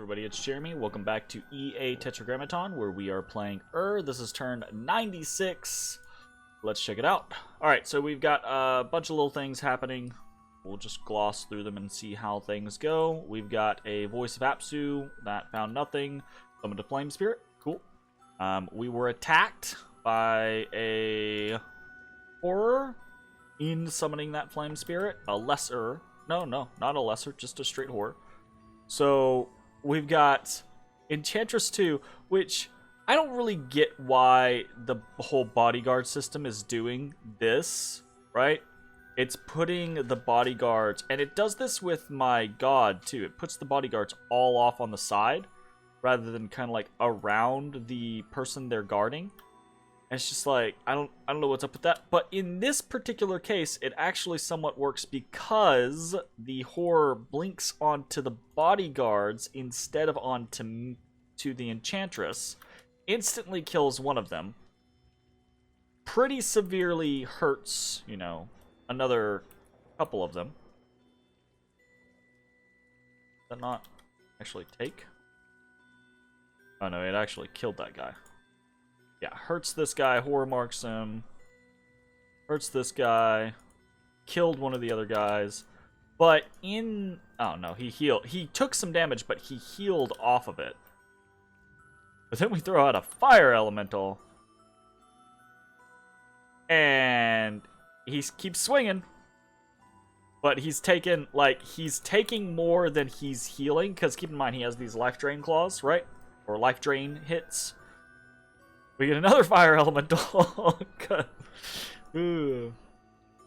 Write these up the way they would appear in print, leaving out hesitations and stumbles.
Everybody, it's Jeremy. Welcome back to EA Tetragrammaton, where we are playing This is turn 96. Let's check it out. Alright, so we've got a bunch of little things happening. We'll just gloss through them and see how things go. We've got a Voice of Apsu that found nothing. Summoned a Flame Spirit. Cool. We were attacked by a horror in summoning that Flame Spirit. A lesser. No, not a lesser, just a straight horror. So we've got Enchantress 2, which I don't really get why the whole bodyguard system is doing this, right? It's putting the bodyguards, and it does this with my god too. It puts the bodyguards all off on the side rather than kind of like around the person they're guarding. And it's just like, I don't know what's up with that. But in this particular case, it actually somewhat works because the horror blinks onto the bodyguards instead of onto the Enchantress. Instantly kills one of them. Pretty severely hurts, you know, another couple of them. Does that not actually take? Oh no, it actually killed that guy. Yeah, hurts this guy, horror marks him. Hurts this guy. Killed one of the other guys. But in... Oh, no, he healed. He took some damage, but he healed off of it. But then we throw out a fire elemental. And he keeps swinging. But he's taking, like, he's taking more than he's healing. Because keep in mind, he has these life drain claws, right? Or life drain hits. We get another fire elemental.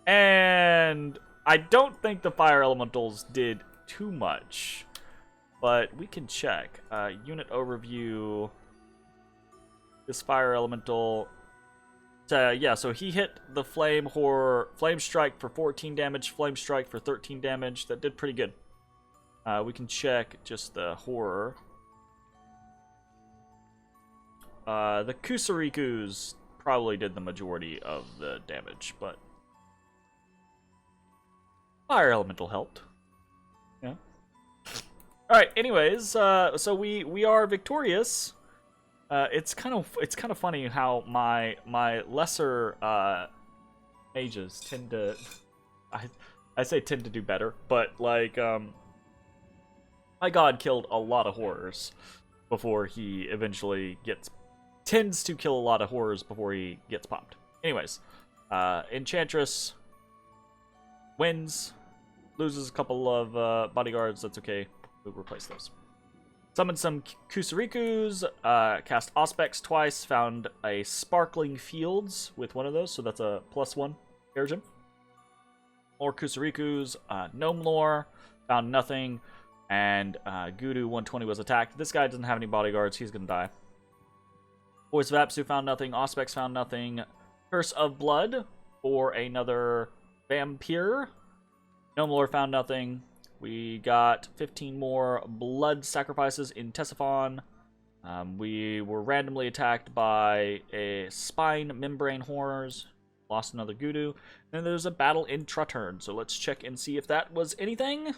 And I don't think the fire elementals did too much. But we can check. Unit overview. This fire elemental. Yeah, so he hit the flame strike for 14 damage, flame strike for 13 damage. That did pretty good. We can check just the horror. The Kusarikus probably did the majority of the damage, but fire elemental helped. Yeah. All right. Anyways, so we are victorious. It's kind of funny how my lesser mages tend to I say tend to do better, but like my god killed a lot of horrors before he eventually tends to kill a lot of horrors before he gets popped. Anyways, Enchantress wins, loses a couple of bodyguards. That's okay. We'll replace those. Summoned some Kusarikus, cast Auspex twice, found a Sparkling Fields with one of those, so that's a +1 air gem. More Kusarikus, Gnome Lore, found nothing, and Gudu 120 was attacked. This guy doesn't have any bodyguards, he's gonna die. Voice of Apsu found nothing. Auspex found nothing. Curse of Blood for another vampire. Gnome Lore found nothing. We got 15 more blood sacrifices in Tesiphon. We were randomly attacked by a spine membrane horrors. Lost another Gudu. And there's a battle in Trutturn. So let's check and see if that was anything.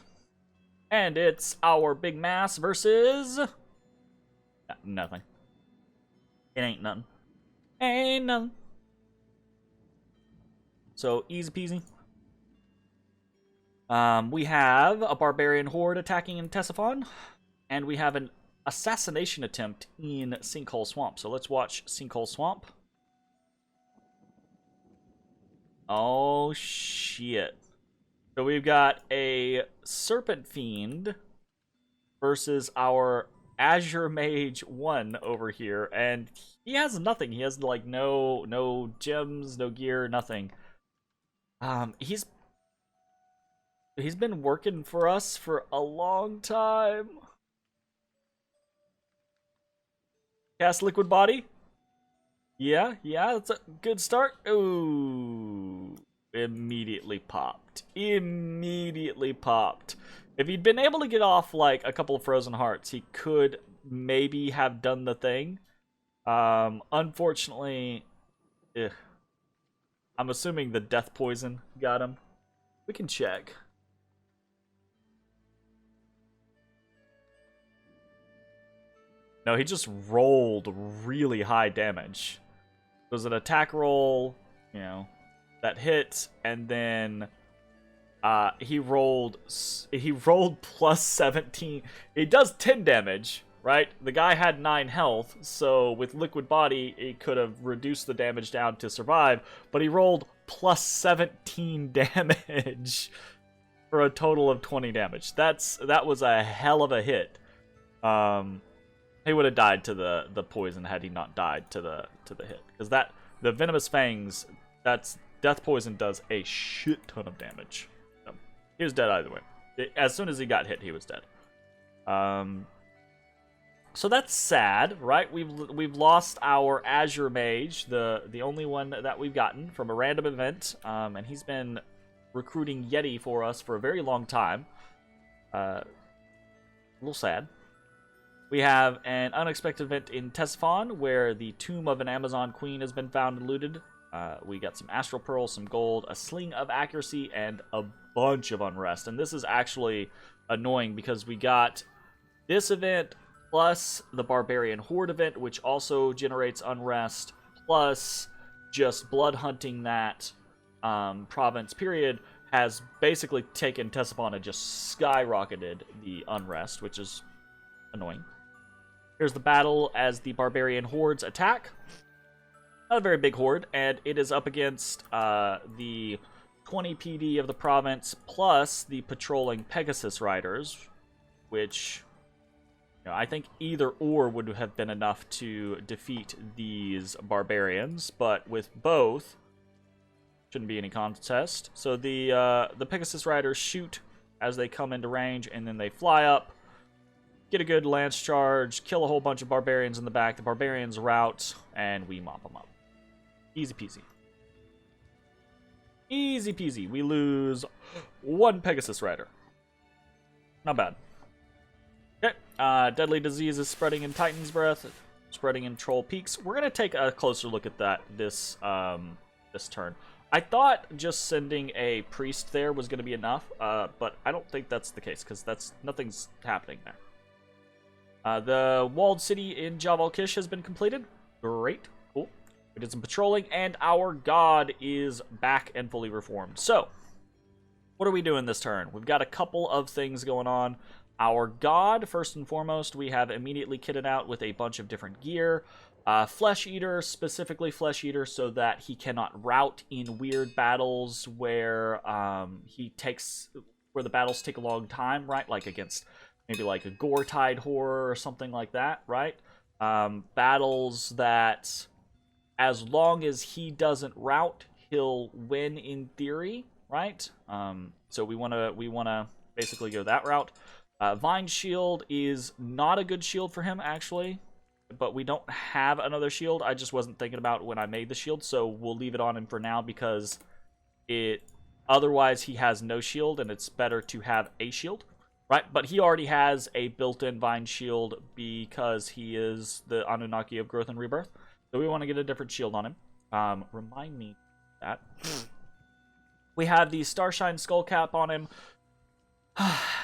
And it's our big mass versus... nothing. It ain't nothing. Ain't nothing. So, easy peasy. We have a Barbarian Horde attacking in Tesiphon. And we have an assassination attempt in Sinkhole Swamp. So, let's watch Sinkhole Swamp. Oh, shit. So, we've got a Serpent Fiend versus our Azure Mage 1 over here, and he has nothing. He has like no gems, no gear, nothing. He's been working for us for a long time. Cast Liquid Body. Yeah, that's a good start. Ooh, immediately popped. If he'd been able to get off, like, a couple of Frozen Hearts, he could maybe have done the thing. Unfortunately, I'm assuming the Death Poison got him. We can check. No, he just rolled really high damage. It was an attack roll, you know, that hit, and then he rolled plus 17. It does 10 damage, right? The guy had 9 health, so with Liquid Body, it could have reduced the damage down to survive, but he rolled plus 17 damage for a total of 20 damage. That was a hell of a hit. He would have died to the poison had he not died to the hit, because the Venomous Fangs, that's death poison does a shit ton of damage. So, he was dead either way. As soon as he got hit, he was dead. So that's sad, right? We've lost our Azure Mage, the only one that we've gotten from a random event, and he's been recruiting Yeti for us for a very long time. A little sad. We have an unexpected event in Ctesiphon, where the tomb of an Amazon queen has been found and looted. We got some Astral Pearls, some gold, a Sling of Accuracy, and a bunch of unrest. And this is actually annoying because we got this event plus the Barbarian Horde event, which also generates unrest, plus just blood hunting that province period has basically taken Ctesiphon and just skyrocketed the unrest, which is annoying. Here's the battle as the Barbarian Hordes attack. Not a very big horde, and it is up against the 20 PD of the province plus the patrolling Pegasus Riders, which, you know, I think either or would have been enough to defeat these barbarians, but with both, shouldn't be any contest. So the Pegasus Riders shoot as they come into range, and then they fly up, get a good lance charge, kill a whole bunch of barbarians in the back. The barbarians rout, and we mop them up. Easy peasy. Easy peasy. We lose 1 Pegasus Rider. Not bad. Okay. Deadly disease is spreading in Titan's Breath, spreading in Troll Peaks. We're gonna take a closer look at that this turn. I thought just sending a priest there was gonna be enough, but I don't think that's the case because nothing's happening there. The walled city in Jabal Kish has been completed. Great. Cool. We did some patrolling, and our god is back and fully reformed. So, what are we doing this turn? We've got a couple of things going on. Our god, first and foremost, we have immediately kitted out with a bunch of different gear. Flesh Eater, specifically Flesh Eater, so that he cannot rout in weird battles where where the battles take a long time, right? Like against maybe like a Gore-Tide Horror or something like that, right? Battles that, as long as he doesn't rout, he'll win in theory, right? So we wanna basically go that route. Vine Shield is not a good shield for him, actually, but we don't have another shield. I just wasn't thinking about when I made the shield, so we'll leave it on him for now because otherwise he has no shield, and it's better to have a shield. Right, but he already has a built-in Vine Shield because he is the Anunnaki of Growth and Rebirth. So we want to get a different shield on him. Remind me that. We have the Starshine Skull Cap on him.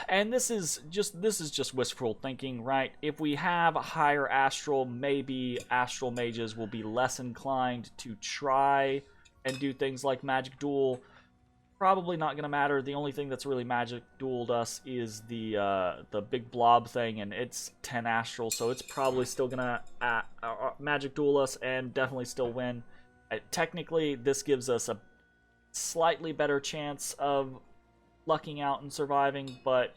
And this is just wishful thinking, right? If we have higher Astral, maybe Astral Mages will be less inclined to try and do things like Magic Duel. Probably not going to matter. The only thing that's really Magic Dueled us is the big blob thing, and it's 10 Astral, so it's probably still going to Magic Duel us and definitely still win. Technically, this gives us a slightly better chance of lucking out and surviving, but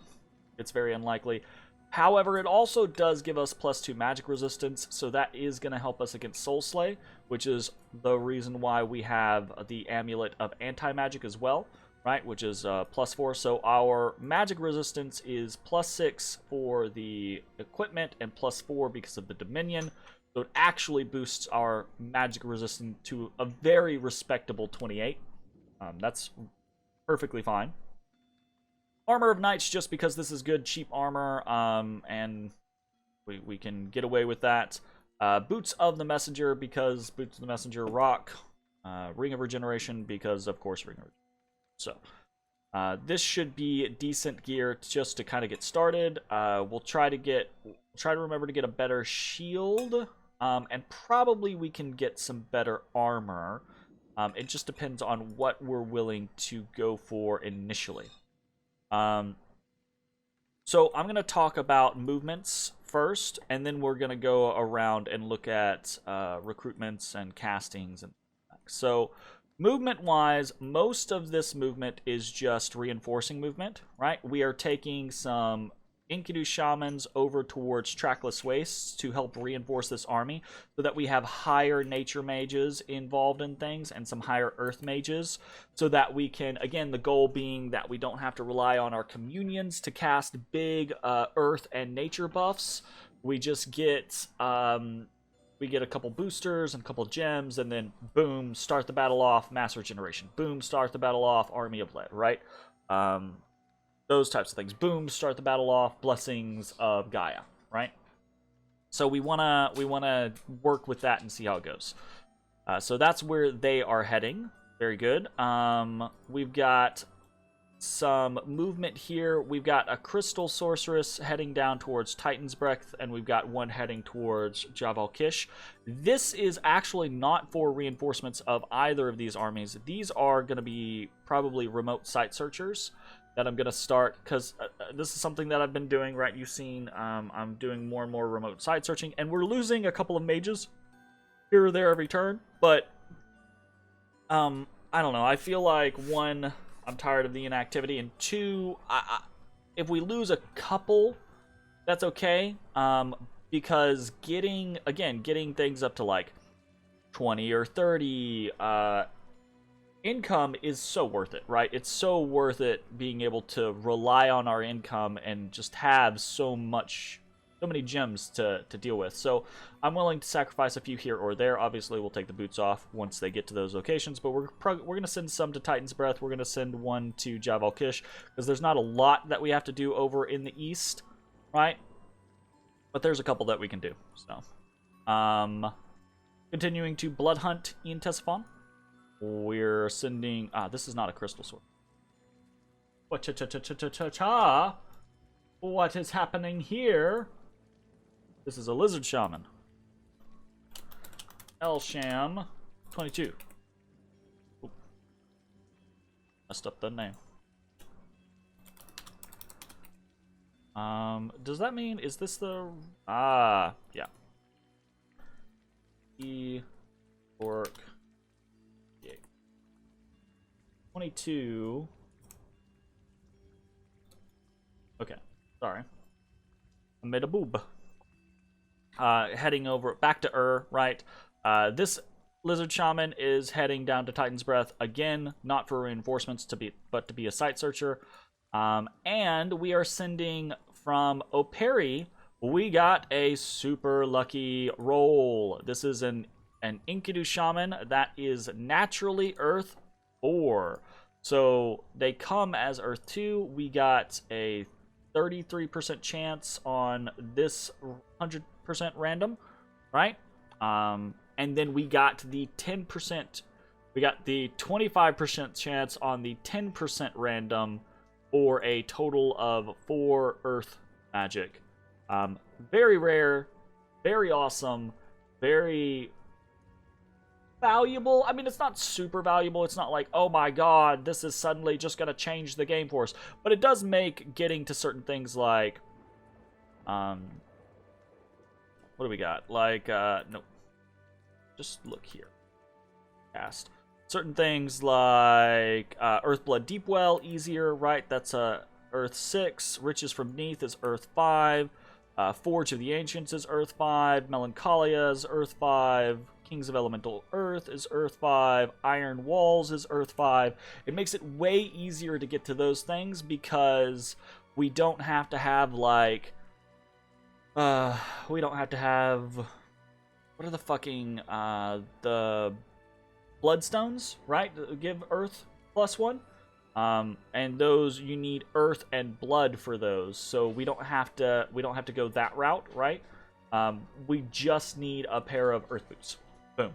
it's very unlikely. However, it also does give us +2 magic resistance, so that is going to help us against Soul Slay, which is the reason why we have the Amulet of Anti-Magic as well, right, which is +4. So our magic resistance is +6 for the equipment and +4 because of the Dominion. So it actually boosts our magic resistance to a very respectable 28. That's perfectly fine. Armor of Knights, just because this is good, cheap armor, and we can get away with that. Boots of the Messenger, because Boots of the Messenger rock. Ring of Regeneration, because, of course, Ring of Regeneration. So, this should be decent gear just to kind of get started. We'll try to get Try to remember to get a better shield. And probably we can get some better armor. It just depends on what we're willing to go for initially. So I'm going to talk about movements first, and then we're going to go around and look at recruitments and castings. So movement-wise, most of this movement is just reinforcing movement, right? We are taking some Enkidu shamans over towards Trackless Wastes to help reinforce this army so that we have higher nature mages involved in things and some higher earth mages so that we can, again, the goal being that we don't have to rely on our communions to cast big earth and nature buffs. We just get a couple boosters and a couple gems, and then boom, start the battle off, mass regeneration. Boom, start the battle off, army of lead, right? Those types of things. Boom, start the battle off, blessings of Gaia, right? So we wanna work with that and see how it goes. So that's where they are heading. Very good. We've got some movement here. We've got a Crystal Sorceress heading down towards Titan's Breath, and we've got one heading towards Jabal Kish. This is actually not for reinforcements of either of these armies. These are going to be probably remote site searchers that I'm going to start, because this is something that I've been doing, right? You've seen I'm doing more and more remote site searching, and we're losing a couple of mages here or there every turn, but I don't know. I feel like, one, I'm tired of the inactivity, and two, if we lose a couple, that's okay, because getting things up to like 20 or 30 income is so worth it, right? It's so worth it being able to rely on our income and just have so many gems to deal with. So I'm willing to sacrifice a few here or there. Obviously, we'll take the boots off once they get to those locations, but we're going to send some to Titan's Breath. We're going to send one to Jabal Kish, because there's not a lot that we have to do over in the east, right? But there's a couple that we can do. So, continuing to Blood Hunt in Ctesiphon. We're sending... this is not a crystal sword. What is happening here? This is a lizard shaman. Elsham 22. Ooh. Messed up the name. Does that mean... Is this the... yeah. Orc... 22. Okay, sorry. I made a boob. Heading over back to right? This lizard shaman is heading down to Titan's Breath again, not for reinforcements but to be a site searcher. And we are sending from Operi. We got a super lucky roll. This is an Enkidu shaman that is naturally Earth 4. So they come as Earth 2. We got a 33% chance on this 100% random, right? And then we got the 10%, we got the 25% chance on the 10% random for a total of 4 Earth magic. Very rare, very awesome, very valuable. I mean, it's not super valuable. It's not like, oh my god, this is suddenly just going to change the game for us. But it does make getting to certain things like... what do we got? Like, no. Just look here. Cast. Certain things like Earthblood Deepwell, easier, right? That's Earth 6. Riches from Neath is Earth 5. Forge of the Ancients is Earth 5. Melancholia is Earth 5. Kings of Elemental Earth is Earth 5. Iron Walls is Earth 5. It makes it way easier to get to those things because we don't have to have, like... we don't have to have... What are the fucking... the Bloodstones, right? Give Earth +1. And those, you need Earth and Blood for those. So we don't have to go that route, right? We just need a pair of Earth Boots. Boom.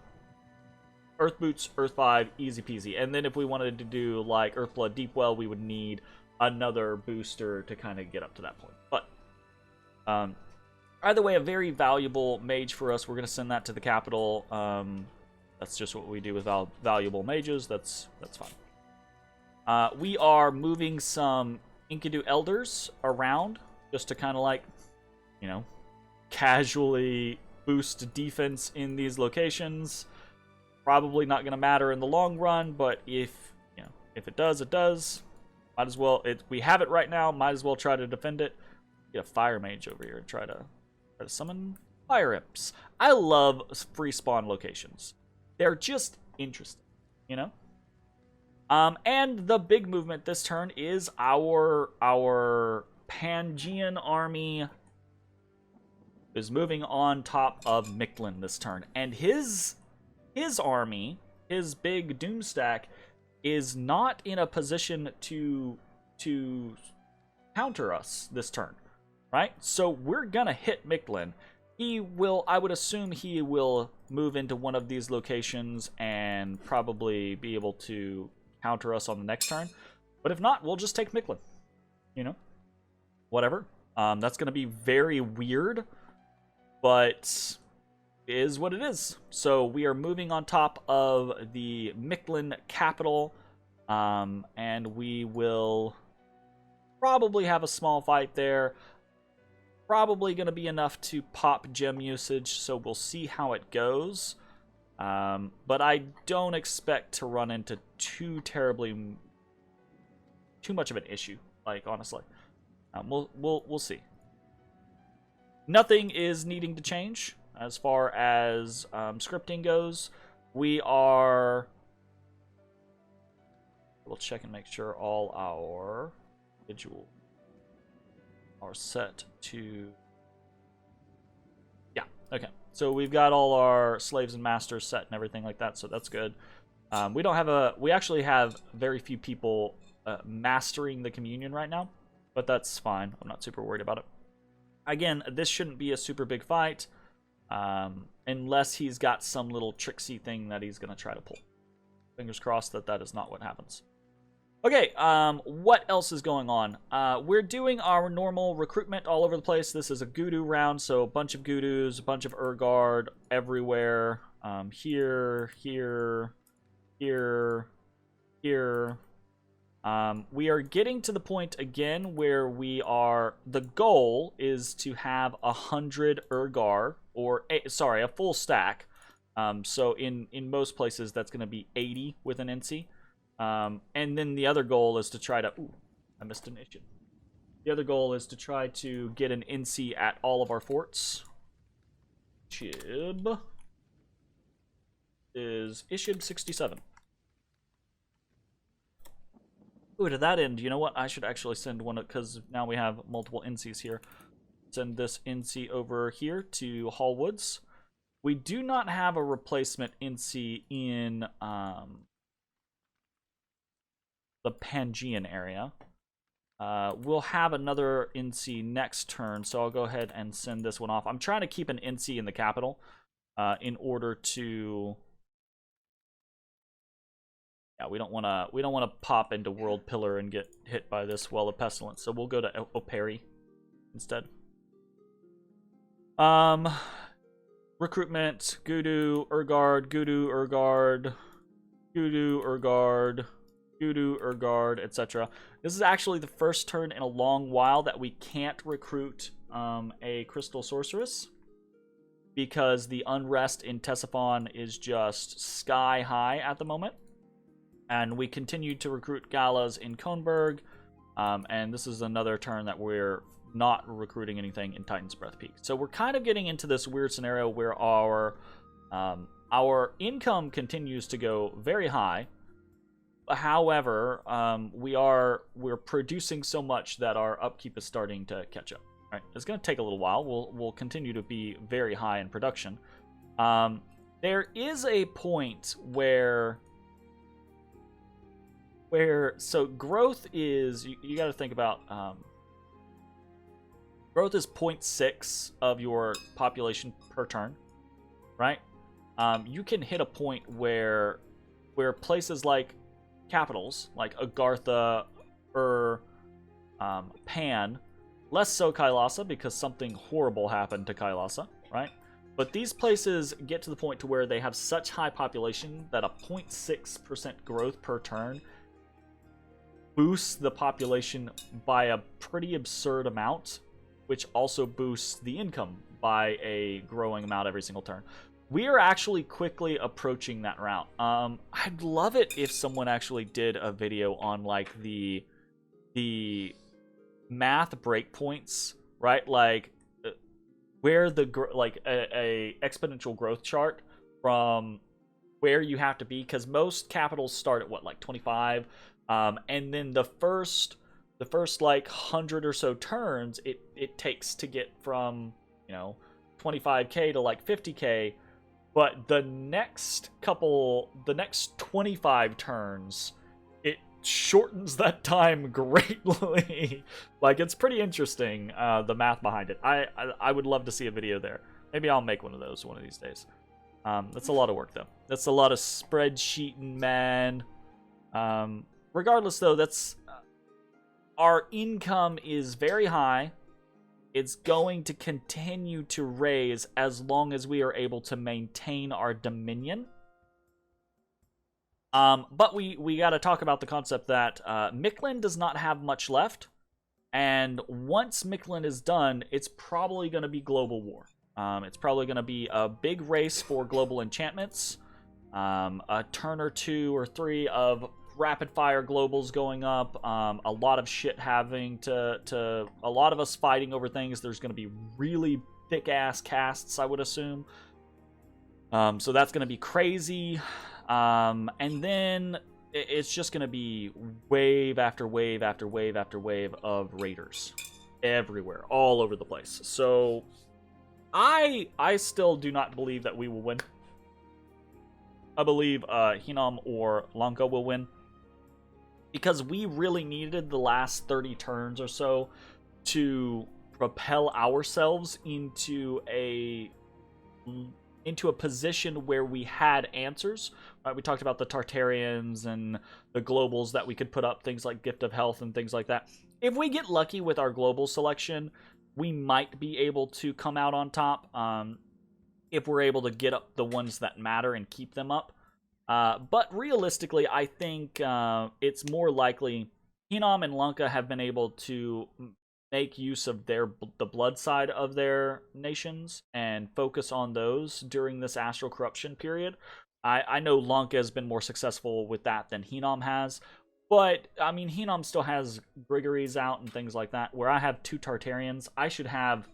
Earth Boots, Earth 5, easy peasy. And then if we wanted to do, like, Earthblood Deepwell, we would need another booster to kind of get up to that point. But, Either way, a very valuable mage for us. We're going to send that to the capital. That's just what we do with valuable mages. That's fine. We are moving some Enkidu elders around just to kind of like, you know, casually boost defense in these locations. Probably not going to matter in the long run, but if it does, it does. Might as well. We have it right now. Might as well try to defend it. Get a fire mage over here and try to summon fire imps. I love free spawn locations. They're just interesting, you know. And the big movement this turn is our Pangean army is moving on top of Mictlan this turn, and his army, his big Doomstack, is not in a position to counter us this turn, right? So we're gonna hit Mictlan. I would assume he will move into one of these locations and probably be able to counter us on the next turn. But if not, we'll just take Mictlan. You know? Whatever. That's gonna be very weird, but is what it is. So we are moving on top of the Mictlan capital, and we will probably have a small fight there. Probably going to be enough to pop gem usage, so we'll see how it goes. But I don't expect to run into too much of an issue, like, honestly. We'll see. Nothing is needing to change as far as scripting goes. We'll check and make sure all our individual are set to... Yeah, okay. So we've got all our slaves and masters set and everything like that, so that's good. We actually have very few people mastering the communion right now, but that's fine. I'm not super worried about it. Again, this shouldn't be a super big fight, unless he's got some little tricksy thing that he's going to try to pull. Fingers crossed that is not what happens. Okay, what else is going on? We're doing our normal recruitment all over the place. This is a Gudu round, so a bunch of Gudus, a bunch of Urgard everywhere. Here. We are getting to the point again where the goal is to have 100 Urgar, a full stack. So in most places that's going to be 80 with an NC. And then the other goal is to try to... Ooh, I missed an issue. The other goal is to try to get an NC at all of our forts. Chib is Ishib 67. Ooh, to that end, you know what? I should actually send one, because now we have multiple NCs here. Send this NC over here to Hallwoods. We do not have a replacement NC in... the Pangean area. We'll have another NC next turn, so I'll go ahead and send this one off. I'm trying to keep an NC in the capital in order to... Yeah, we don't want to pop into World Pillar and get hit by this Well of Pestilence, so we'll go to Operi instead. Recruitment, Gudu, Urgard, Gudu, Urgard, Gudu, Urgard, Gudu, Urgard, etc. This is actually the first turn in a long while that we can't recruit a Crystal Sorceress, because the unrest in Ctesiphon is just sky high at the moment. And we continue to recruit Galas in Kohnberg, and this is another turn that we're not recruiting anything in Titan's Breath Peak. So we're kind of getting into this weird scenario where our income continues to go very high. However, we're producing so much that our upkeep is starting to catch up. Right? It's going to take a little while. We'll continue to be very high in production. There is a point where so growth is, you got to think about, growth is 0.6 of your population per turn, right? You can hit a point where places like capitals, like Agartha or Pan, Less so Kailasa, because something horrible happened to Kailasa, right? But these places get to the point to where they have such high population that a 0.6% growth per turn boosts the population by a pretty absurd amount, which also boosts the income by a growing amount every single turn. We are actually quickly approaching that route. I'd love it if someone actually did a video on like the math breakpoints, right? Like where the a exponential growth chart from where you have to be, because most capitals start at what, like 25, and then the first like 100 or so turns it takes to get from 25k to like 50k, but the next 25 turns it shortens that time greatly. Like, it's pretty interesting, the math behind it. I would love to see a video there. Maybe I'll make one of those one of these days. That's a lot of work though. That's a lot of spreadsheeting, man. Regardless though, that's our income is very high. It's going to continue to raise as long as we are able to maintain our dominion. But we got to talk about the concept that Mictlan does not have much left. And once Mictlan is done, it's probably going to be global war. It's probably going to be a big race for global enchantments. A turn or 2 or 3 of rapid fire globals going up, a lot of shit having to a lot of us fighting over things. There's going to be really thick ass casts, I would assume, so that's going to be crazy, and then it's just going to be wave after wave after wave after wave of raiders everywhere, all over the place. So I still do not believe that we will win. I believe Hinam or Lanka will win, because we really needed the last 30 turns or so to propel ourselves into a position where we had answers. Right? We talked about the Tartarians and the globals that we could put up, things like Gift of Health and things like that. If we get lucky with our global selection, we might be able to come out on top, if we're able to get up the ones that matter and keep them up. But realistically, I think it's more likely Hinam and Lanka have been able to make use of the blood side of their nations and focus on those during this astral corruption period. I know Lanka has been more successful with that than Hinam has, but I mean, Hinam still has Grigories out and things like that. Where I have 2 Tartarians, I should have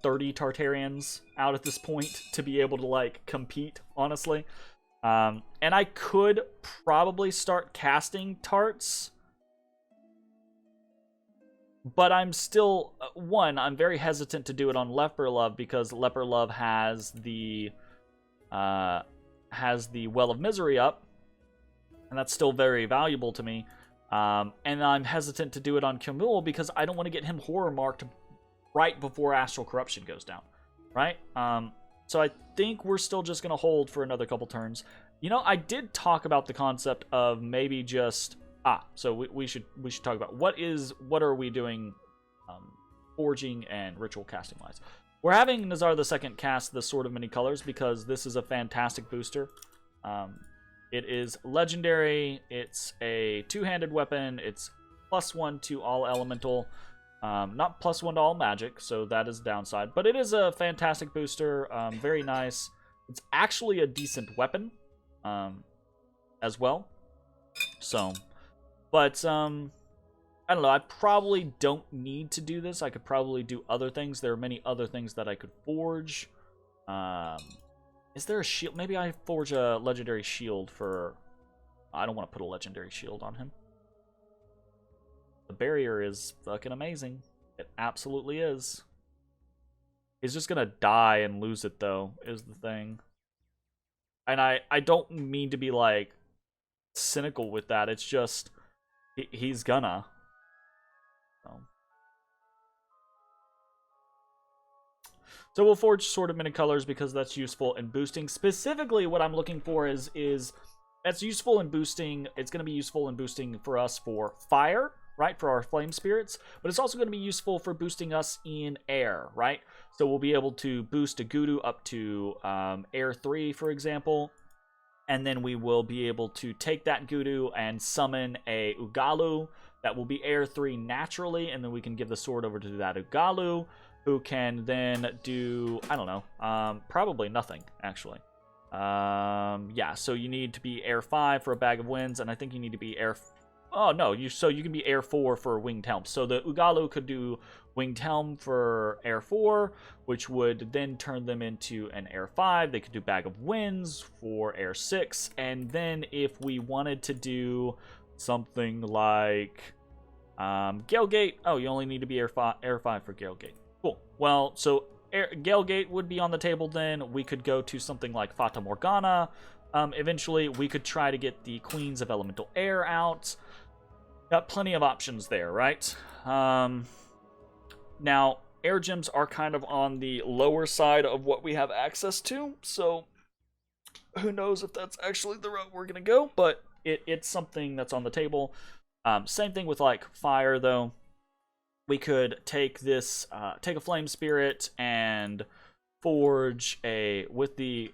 30 Tartarians out at this point to be able to, like, compete, honestly. And I could probably start casting tarts. But I'm still... I'm very hesitant to do it on Leper Love, because Leper Love has the Well of Misery up. And that's still very valuable to me. And I'm hesitant to do it on Kamul, because I don't want to get him horror marked right before Astral Corruption goes down, right? So I think we're still just going to hold for another couple turns. I did talk about the concept of maybe just... so we should talk about what are we doing forging and ritual casting wise. We're having Nazar II cast the Sword of Many Colors, because this is a fantastic booster. It is legendary, it's a 2-handed weapon, it's +1 to all elemental. Not +1 to all magic, so that is a downside. But it is a fantastic booster, very nice. It's actually a decent weapon, as well. So, but, I don't know, I probably don't need to do this. I could probably do other things. There are many other things that I could forge. Is there a shield? Maybe I forge a legendary shield for... I don't want to put a legendary shield on him. The barrier is fucking amazing. It absolutely is. He's just gonna die and lose it, though, is the thing. And I don't mean to be, like, cynical with that. It's just, he's gonna. So we'll forge Sword of Many Colors, because that's useful in boosting. Specifically, what I'm looking for is that's useful in boosting. It's going to be useful in boosting for us for fire, right, for our flame spirits, but it's also going to be useful for boosting us in air, right? So we'll be able to boost a Gudu up to air 3, for example, and then we will be able to take that Gudu and summon a Ugalu that will be air 3 naturally, and then we can give the sword over to that Ugalu, who can then do, I don't know, probably nothing, actually. Yeah, so you need to be air 5 for a bag of winds, and I think you need to be air... Oh, no, so you can be air 4 for winged helm. So the Ugalu could do winged helm for air 4, which would then turn them into an air 5. They could do bag of winds for air 6, and then if we wanted to do something like Galegate, oh, you only need to be air 5 for Galegate. Cool. Well, so Galegate would be on the table then. We could go to something like Fata Morgana. Eventually, we could try to get the Queens of Elemental Air out. Got plenty of options there, right? Now, air gems are kind of on the lower side of what we have access to, so who knows if that's actually the route we're going to go, but it's something that's on the table. Same thing with, like, fire, though. We could take this, take a flame spirit and forge a, with the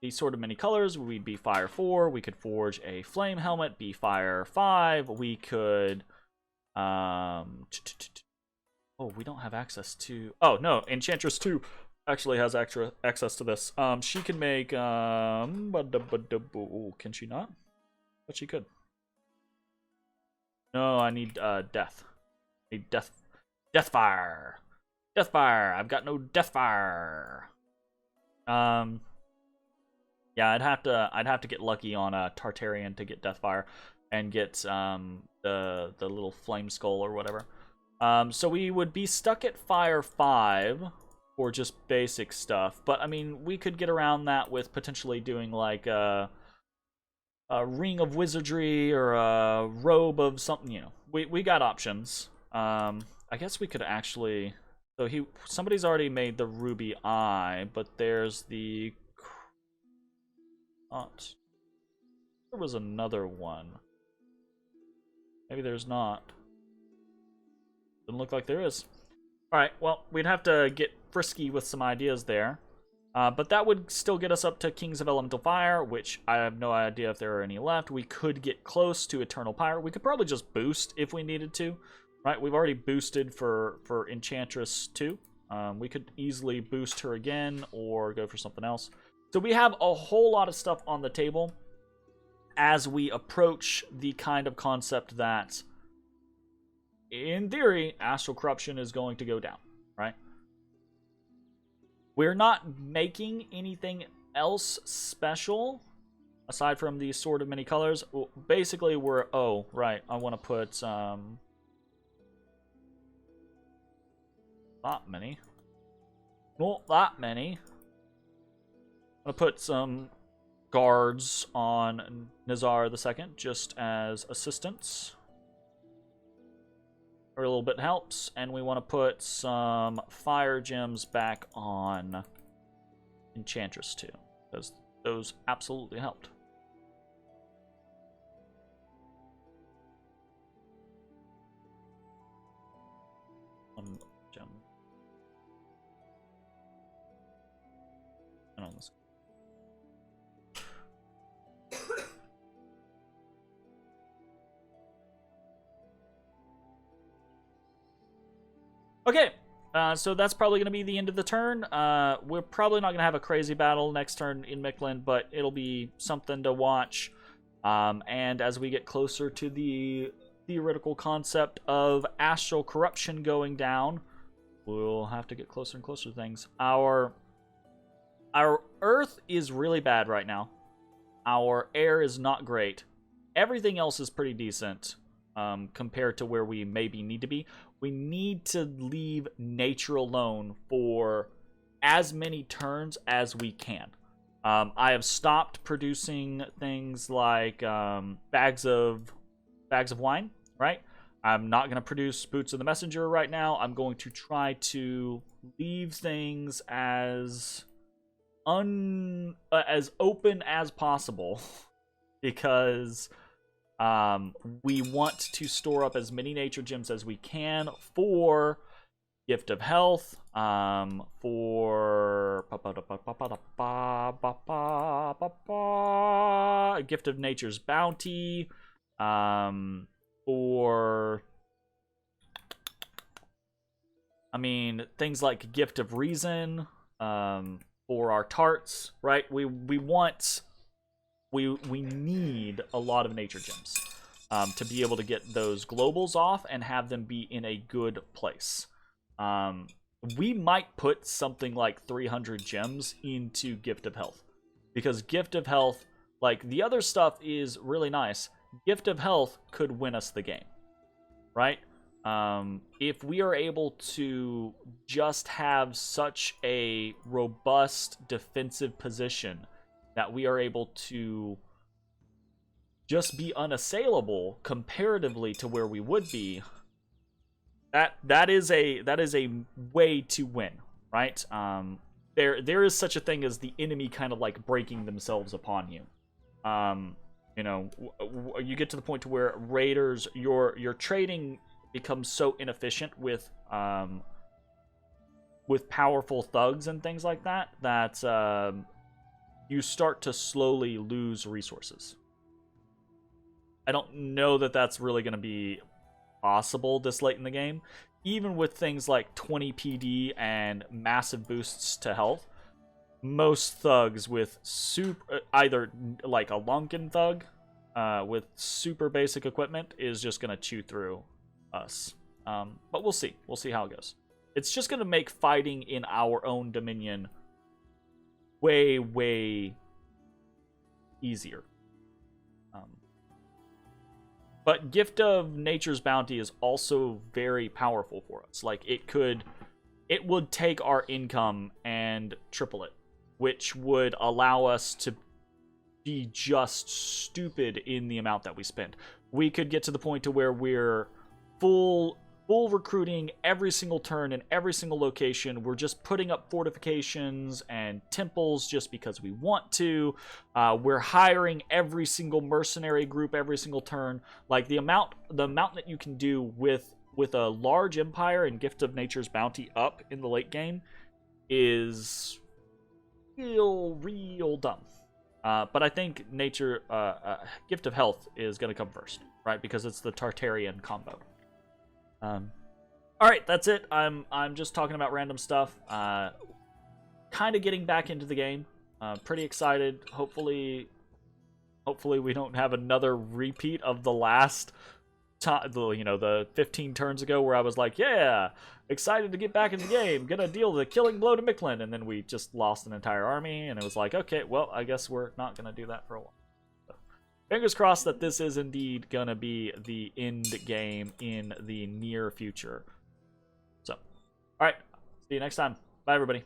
sword of many colors, we'd be fire 4. We could forge a flame helmet, be fire 5. We could, oh, we don't have access to, oh, no, Enchantress 2 actually has extra access to this. She can make, can she not? But she could. No, I need, death. I need Deathfire. Deathfire. I've got no Deathfire. Yeah, I'd have to get lucky on a Tartarian to get Deathfire and get the little flame skull or whatever. So we would be stuck at fire 5 for just basic stuff, but I mean we could get around that with potentially doing like a ring of wizardry or a robe of something. You know, we got options. I guess we could actually. So somebody's already made the ruby eye, but there's the. There was another one. Maybe there's not. Doesn't look like there is. Alright, well, we'd have to get frisky with some ideas there. But that would still get us up to Kings of Elemental Fire, which I have no idea if there are any left. We could get close to Eternal Pyre. We could probably just boost if we needed to. Right, we've already boosted for Enchantress 2. We could easily boost her again or go for something else. So we have a whole lot of stuff on the table as we approach the kind of concept that, in theory, Astral Corruption is going to go down, right? We're not making anything else special aside from the Sword of Many Colors. Basically, we're... Oh, right. I want to put... Not many. Not that many. I'm going to put some guards on Nizar II just as assistants. A little bit helps. And we want to put some fire gems back on Enchantress 2. Because those absolutely helped. One gem. And on this. Okay, so that's probably going to be the end of the turn. We're probably not going to have a crazy battle next turn in Mictlan, but it'll be something to watch. And as we get closer to the theoretical concept of Astral Corruption going down, we'll have to get closer and closer to things. Our Earth is really bad right now. Our air is not great. Everything else is pretty decent compared to where we maybe need to be. We need to leave nature alone for as many turns as we can. I have stopped producing things like bags of wine, right? I'm not going to produce Boots of the Messenger right now. I'm going to try to leave things as open as possible because We want to store up as many nature gems as we can for Gift of Health, for Gift of Nature's Bounty, for, I mean, things like Gift of Reason, for our tarts, right? We need a lot of nature gems to be able to get those globals off and have them be in a good place. We might put something like 300 gems into Gift of Health, because Gift of Health, like, the other stuff is really nice. Gift of Health could win us the game, right? If we are able to just have such a robust defensive position that we are able to just be unassailable comparatively to where we would be, that is a way to win, right? There is such a thing as the enemy kind of like breaking themselves upon you. You know, you get to the point to where raiders, your trading becomes so inefficient with powerful thugs and things like that that you start to slowly lose resources. I don't know that that's really going to be possible this late in the game. Even with things like 20 PD and massive boosts to health, most thugs with either like a Lunkin thug with super basic equipment is just going to chew through us. But we'll see. We'll see how it goes. It's just going to make fighting in our own dominion way, way easier. But Gift of Nature's Bounty is also very powerful for us. Like, it would take our income and triple it, which would allow us to be just stupid in the amount that we spend. We could get to the point to where we're full recruiting every single turn in every single location. We're just putting up fortifications and temples just because we want to. We're hiring every single mercenary group every single turn. Like, the amount that you can do with a large empire and Gift of Nature's Bounty up in the late game is real dumb. But I think Gift of Health is going to come first, right? Because it's the Tartarian combo. All right, that's it. I'm just talking about random stuff. Kind of getting back into the game. Pretty excited. Hopefully we don't have another repeat of the last time, the 15 turns ago where I was like, yeah, excited to get back in the game, gonna deal the killing blow to Micklin, and then we just lost an entire army, and it was like, okay, well, I guess we're not gonna do that for a while. Fingers crossed that this is indeed gonna be the end game in the near future. So, alright, see you next time. Bye, everybody.